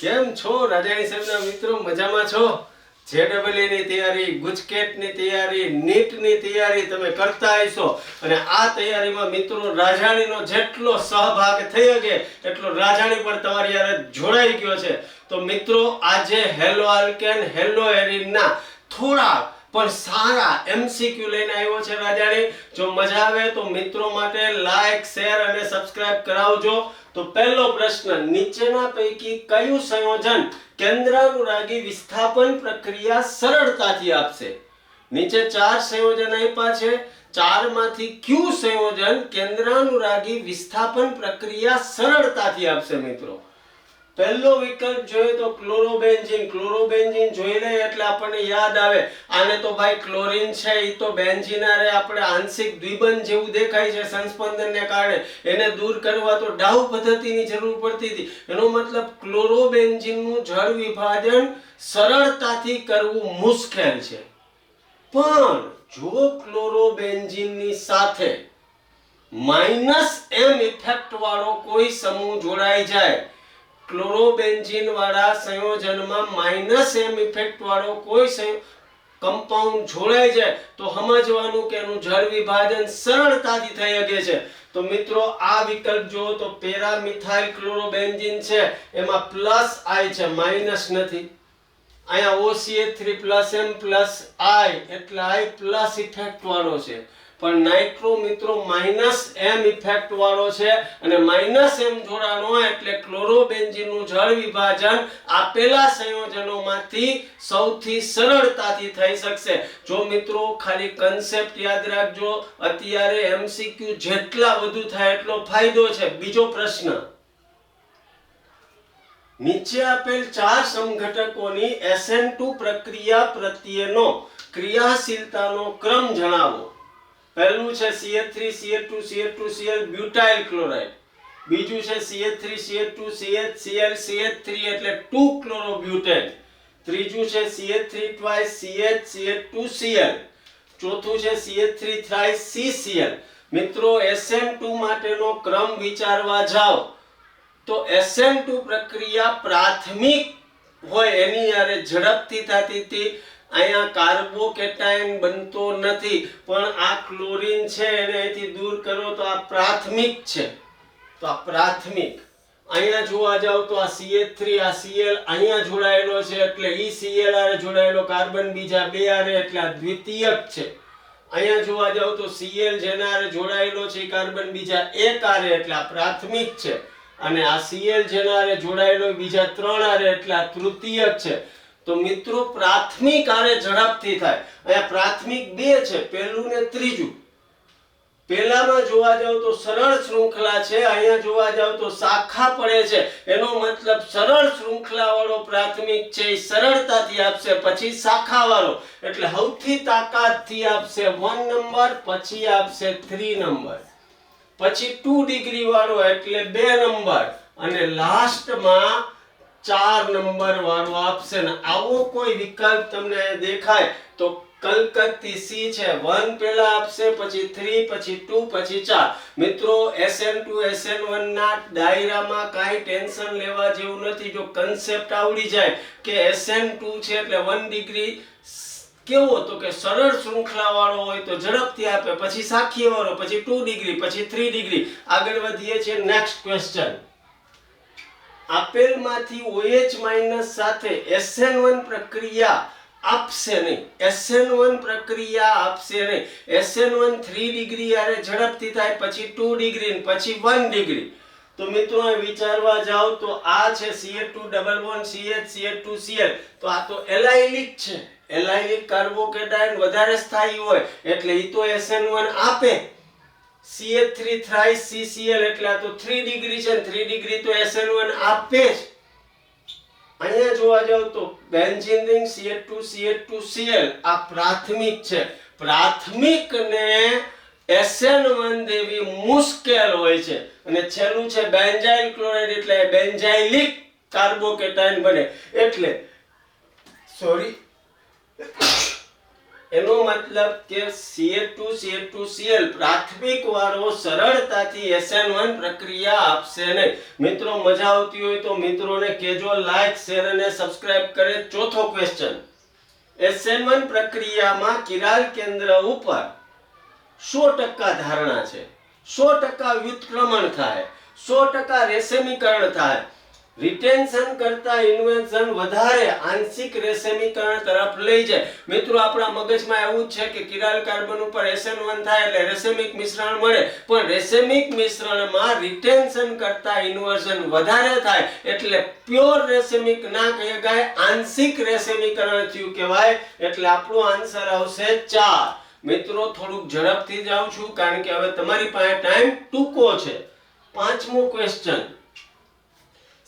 કેમ છો રાજાણી સાહેબના મિત્રો? મજામાં છો? JEE ની તૈયારી, ગુજકેટ ની તૈયારી, નીટ ની તૈયારી તમે કરતા હશો અને આ તૈયારીમાં મિત્રો રાજાણીનો જેટલો સહભાગ થઈ શકે એટલો રાજાણી પણ તમારી યારે જોડાઈ ગયો છે. તો મિત્રો આજે હેલો આલ્કેન હેલો એરિનના થોડા પણ સારા MCQ લઈને આવ્યો છે રાજાણી. જો મજા આવે તો મિત્રો માટે લાઈક, શેર અને સબસ્ક્રાઇબ કરાવજો. તો પહેલો પ્રશ્ન, નીચેના પૈકી કયું સંયોજન કેન્દ્રાનુરાગી વિસ્થાપન પ્રક્રિયા સરળતાથી આપશે? નીચે 4 સંયોજન આપ્યા છે. 4 માંથી કયું સંયોજન કેન્દ્રાનુરાગી વિસ્થાપન પ્રક્રિયા સરળતાથી આપશે મિત્રો? પહેલો વિકલ્પ જોઈએ તો ક્લોરોબેન્ઝીન. ક્લોરોબેન્ઝીન જોઈ લે એટલે આપણને યાદ આવે આને તો ભાઈ ક્લોરીન છે, ઈ તો બેન્ઝીન આરે આપણે આંશિક દ્વિબંધ જેવું દેખાય છે સંસ્પંદનને કારણે, એને દૂર કરવા તો ડાઉ પદ્ધતિની જરૂર પડતી હતી. એનો મતલબ ક્લોરોબેન્ઝીનનું જળ વિભાજન સરળતાથી કરવું મુશ્કેલ છે. પણ જો ક્લોરોબેન્ઝીનની સાથે -M ઇફેક્ટ વાળો કોઈ સમૂહ જોડાઈ જાય, ક્લોરોબેન્ઝીન વાળા સંયોજનમાં -M ઇફેક્ટ વાળો કોઈ કમ્પાઉન્ડ જોડાઈ જાય તો સમજવાનું કે એનું જળ વિભાજન સરળતાથી થઈ શકે છે. તો મિત્રો આ વિકલ્પ જો તો પેરામિથાઇલ ક્લોરોબેન્ઝીન છે એમાં +I છે, માઈનસ નથી. અહીંયા OCH3+M+I એટલે I પ્લસ ઇફેક્ટ વાળો છે, પણ નાઇટ્રો મિત્રો -M ઇફેક્ટ વાળો છે અને -M જોડાણ હોય એટલે ક્લોરોબેન્ઝીનનું જળ વિભાજન આપેલા સંયોજનોમાંથી સૌથી સરળતાથી થઈ શકશે. જો મિત્રો ખાલી કન્સેપ્ટ યાદ રાખજો, અત્યારે MCQ જેટલા વધુ થાય એટલો ફાયદો છે. બીજો પ્રશ્ન, નીચે આપેલ 4 સમઘટકોની SN2 પ્રક્રિયા પ્રત્યેનો ક્રિયાશીલતાનો ક્રમ જણાવો. પહેલું છે CH3 CH2 CH2 Cl butyl chloride, બીજું છે CH3 CH2 CH Cl CH3 એટલે 2 ક્લોરોબ્યુટેન, ત્રીજું છે CH3 twice CH CH2 Cl, ચોથું છે CH3 thrice CCl. મિત્રો SN2 માટેનો ક્રમ વિચારવા જાઓ તો SN2 પ્રક્રિયા પ્રાથમિક હોય એની યારે ઝડપથી થતી હતી. અહીંયા કાર્બોકેટાયન બનતો નથી, પણ આ ક્લોરીન છે એને અહીંથી દૂર કરો તો આ પ્રાથમિક છે. તો આ પ્રાથમિક. અહીંયા જોવા જાવ તો આ CH3 આ Cl અહીંયા જોડાયેલો છે એટલે ઈ Cl આરે જોડાયેલો કાર્બન બીજા બે આરે એટલે આ દ્વિતીયક છે. અહીંયા જોવા જાવ તો Cl જેના આરે જોડાયેલો છે કાર્બન બીજા એક આરે એટલે આ પ્રાથમિક છે, અને આ Cl જેના આરે જોડાયેલો બીજા 3 આરે એટલે આ તૃતીયક છે. તો મિત્રો પ્રાથમિક આરે ઝડપથી થાય. અહીંયા પ્રાથમિક 2 છે, પહેલું ને ત્રીજું. પહેલામાં જોવા જાવ તો સરળ શૃંખલા છે, અહીંયા જોવા જાવ તો શાખા પડે છે. એનો મતલબ સરળ શૃંખલા વાળો પ્રાથમિક છે એ સરળતાથી આપશે, પછી શાખા વાળો એટલે સૌથી તાકાતથી આપશે 1 નંબર, પછી આપશે 3 નંબર, પછી 2 ડિગ્રી વાળો એટલે 2 નંબર, અને લાસ્ટમાં 4 નંબર વાળો આપશે. ને આવો કોઈ વિકલ્પ તમને દેખાય તો કલકત્તી C છે, 1 પહેલા આપશે, પછી 3, પછી 2, પછી 4. મિત્રો SN2 SN1 ના ડાયરામાં કાઈ ટેન્શન લેવા જેવું નથી. જો કન્સેપ્ટ આવડી જાય કે SN2 છે એટલે 1 ડિગ્રી કેવો તો કે સરળ શૃંખલા વાળો હોય તો ઝડપથી આપે, પછી શાખીય વાળો, પછી 2 ડિગ્રી, પછી 3 ડિગ્રી. આગળ વધીએ છીએ નેક્સ્ટ ક્વેશ્ચન. આપેલમાંથી OH- સાથે SN1 પ્રક્રિયા આપશે નહીં. SN1 પ્રક્રિયા આપશે નહીં. SN1 3 ડિગ્રી આરે ઝડપથી થાય, પછી 2 ડિગ્રી, પછી 1 ડિગ્રી. તો મિત્રો વિચારવા જાવ તો આ છે CH2 double bond CH CH2 Cl, તો આ તો એલાઇલિક છે. એલાઇલિક કાર્બોકેટાયન વધારે સ્થાયી હોય એટલે ઈ તો SN1 આપે. CH3 thrice CCl એટલે આ તો 3 ડિગ્રી છે, 3 ડિગ્રી તો SN1 આપે જ. અહીંયા જોવા જાવ તો benzene ring CH2 CH2 Cl આ પ્રાથમિક છે. પ્રાથમિકને SN1 દેવી મુશ્કેલ હોય છે. અને છેલ્લું છે બેન્ઝાઇલ ક્લોરાઇડ એટલે બેન્ઝાઇલિક કાર્બોકેટાયન બને, એટલે એનો મતલબ કે CH2CH2Cl પ્રાથમિક વાળો સરળતાથી SN1 પ્રક્રિયા આપશે નહીં. મિત્રો મજા આવતી હોય તો મિત્રોને કહેજો લાઈક શેર અને સબસ્ક્રાઇબ કરે. ચોથો ક્વેશ્ચન, SN1 પ્રક્રિયામાં કિરાલ કેન્દ્ર ઉપર 100% ધારણા છે, 100% વ્યુત્ક્રમણ થાય, 100% રેશમીકરણ થાય. રિટેન્શન કરતા ઇન્વેન્શન વધારે આંશિક રેશમીકરણ તરફ લઈ જાય. મિત્રો આપણા મગજમાં એવું છે કે કિરાલ કાર્બન ઉપર SN1 થાય એટલે રેશમિક મિશ્રણ મળે, પણ રેશમિક મિશ્રણમાં રિટેન્શન કરતા ઇન્વર્ઝન વધારે થાય એટલે પ્યોર રેશમિક ના કહેવાય, આંશિક રેશમીકરણ થયું કહેવાય. એટલે આપણો આન્સર આવશે 4. મિત્રો થોડુંક ઝડપથી જાઉં છું કારણ કે હવે તમારી પાસે ટાઈમ ટૂંકો છે. પાંચમો ક્વેશ્ચન,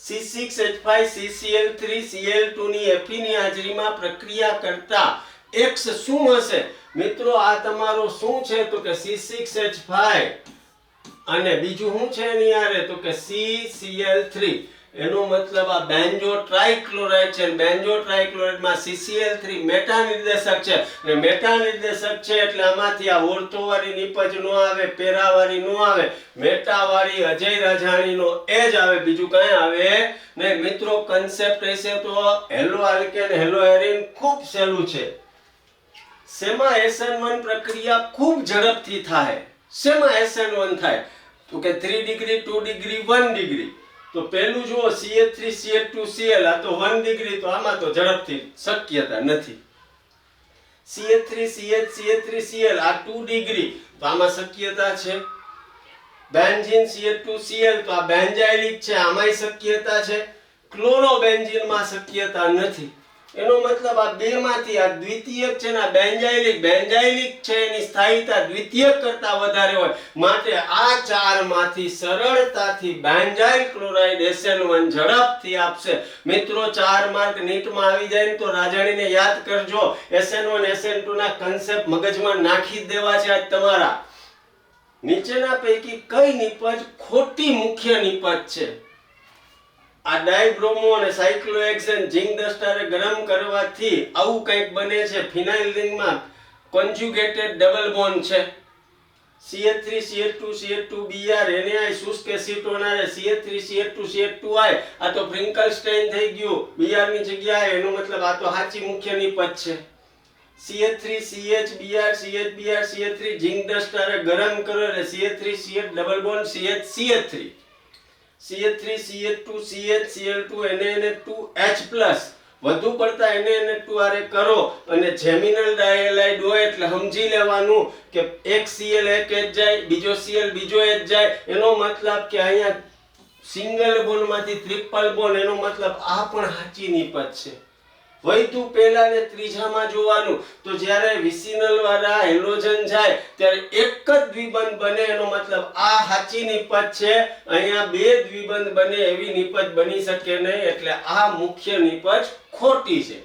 C6H5CCl3Cl2 ની Fe ની હાજરીમાં પ્રક્રિયા કરતા X શું હશે? મિત્રો આ તમારો શું છે તો કે C6H5 અને બીજું શું છે એની હારે તો કે CCl3. એનો મતલબ આ બેન્ઝો ટ્રાઇક્લોરાઇડ છે. બેન્ઝો ટ્રાઇક્લોરાઇડ માં CCl3 મેટા નિર્દેશક છે અને મેટા નિર્દેશક છે એટલે આમાંથી આ ઓર્થોવાળી નિપજ નો આવે, પેરાવાળી નો આવે, મેટાવાળી અજય રાજાણીનો એ જ આવે, બીજું કઈ આવે નહીં. મિત્રો કન્સેપ્ટ હશે તો હેલો આલ્કેન હેલો એરિન ખૂબ સહેલું છે. શેમાં SN1 પ્રક્રિયા ખૂબ ઝડપથી થાય? શેમાં SN1 થાય તો કે 3 ડિગ્રી 2 ડિગ્રી 1 ડિગ્રી. તો પહેલું જુઓ CH3CH2Cl આ તો 1 ડિગ્રી, તો આમાં તો ઝડપથી શક્યતા નથી. CH3CH3Cl આ 2 ડિગ્રી, તો આમાં શક્યતા છે. બેન્ઝીન CH2Cl તો આ બેન્ઝાઇલિક છે, આમાંય શક્યતા છે. ક્લોરોબેન્ઝીન માં શક્યતા નથી. એનો મતલબ આ બે માંથી આ દ્વિતીયક છે ને બેન્ઝાઇલિક છે એની સ્થાયીતા દ્વિતીયક કરતા વધારે હોય, માટે આ ચાર માંથી સરળતાથી બેન્ઝાઇલ ક્લોરાઇડ SN1 ઝડપથી આપશે. મિત્રો 4 માર્ક નીટમાં આવી જાય ને તો રાજાણીને યાદ કરજો. SN1 SN2 ના કન્સેપ્ટ મગજમાં નાખી દેવા છે આજ તમારા. નીચેના પૈકી કઈ નિપજ ખોટી મુખ્ય નિપજ છે? આ ડાયબ્રોમો અને સાયક્લોહેક્સેન ઝિંક ડસ્ટરે ગરમ કરવાથી આવું કંઈક બને છે. ફિનાઇલ રિંગમાં કોન્જ્યુગેટેડ ડબલ બોન્ડ છે. CH3CH2CH2Br NaI શુષ્ક એસિટોન આરે CH3CH2CH2I આ તો પ્રિંકલ સ્ટેન થઈ ગયું Br ની જગ્યાએ. એનો મતલબ આ તો સાચી મુખ્ય નિપજ છે. CH3CH BR CH3 ઝિંક ડસ્ટરે ગરમ કરો એટલે CH3CH double bond CH3 CH3CH2CHCl2 NaNH2H+ વધુ પડતા NaNH2 આરે કરો અને જેમિનલ ડાયહાઇડ હોય એટલે સમજી લેવાનું કે એક Cl એક H જાય, બીજો Cl બીજો H જાય. એનો મતલબ કે અહીંયા સિંગલ બોન્ડ માંથી ટ્રિપલ બોન્ડ, એનો મતલબ આ પણ સાચી નિપજ છે. વૈધુ પહેલા ને ત્રીજામાં જોવાનું તો જ્યારે વિસિનલ વાળા હેલોજન જાય ત્યારે એક જ દ્વિબંધ બને, એનો મતલબ આ સાચી નિપજ છે. અહીંયા બે દ્વિબંધ બને એવી નિપજ બની શકે નહીં, એટલે આ મુખ્ય નિપજ ખોટી છે.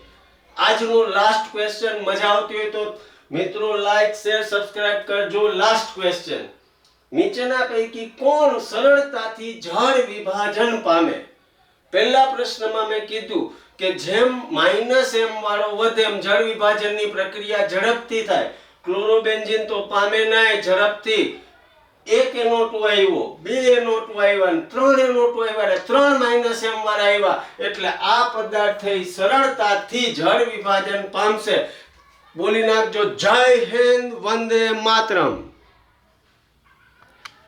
આજનો લાસ્ટ ક્વેશ્ચન મજા આવતી હોય તો મિત્રો લાઈક શેર સબસ્ક્રાઇબ કરજો. લાસ્ટ ક્વેશ્ચન, નીચેના પૈકી કોણ સરળતાથી જળ વિભાજન પામે? પહેલા પ્રશ્નમાં મેં કીધું કે જેમ -m વાળો વધે એમ જળ વિભાજનની પ્રક્રિયા ઝડપથી થાય. ક્લોરોબેન્ઝીન તો પામે નહીં ઝડપથી. 1 NO2 આવ્યો, 2 NO2 આવ્યા, 3 NO2 આવ્યા, 3 -m વાળા આવ્યા એટલે આ પદાર્થ સરળતાથી જળ વિભાજન પામશે. બોલી નાખજો જય હિન્દ, વંદે માતરમ.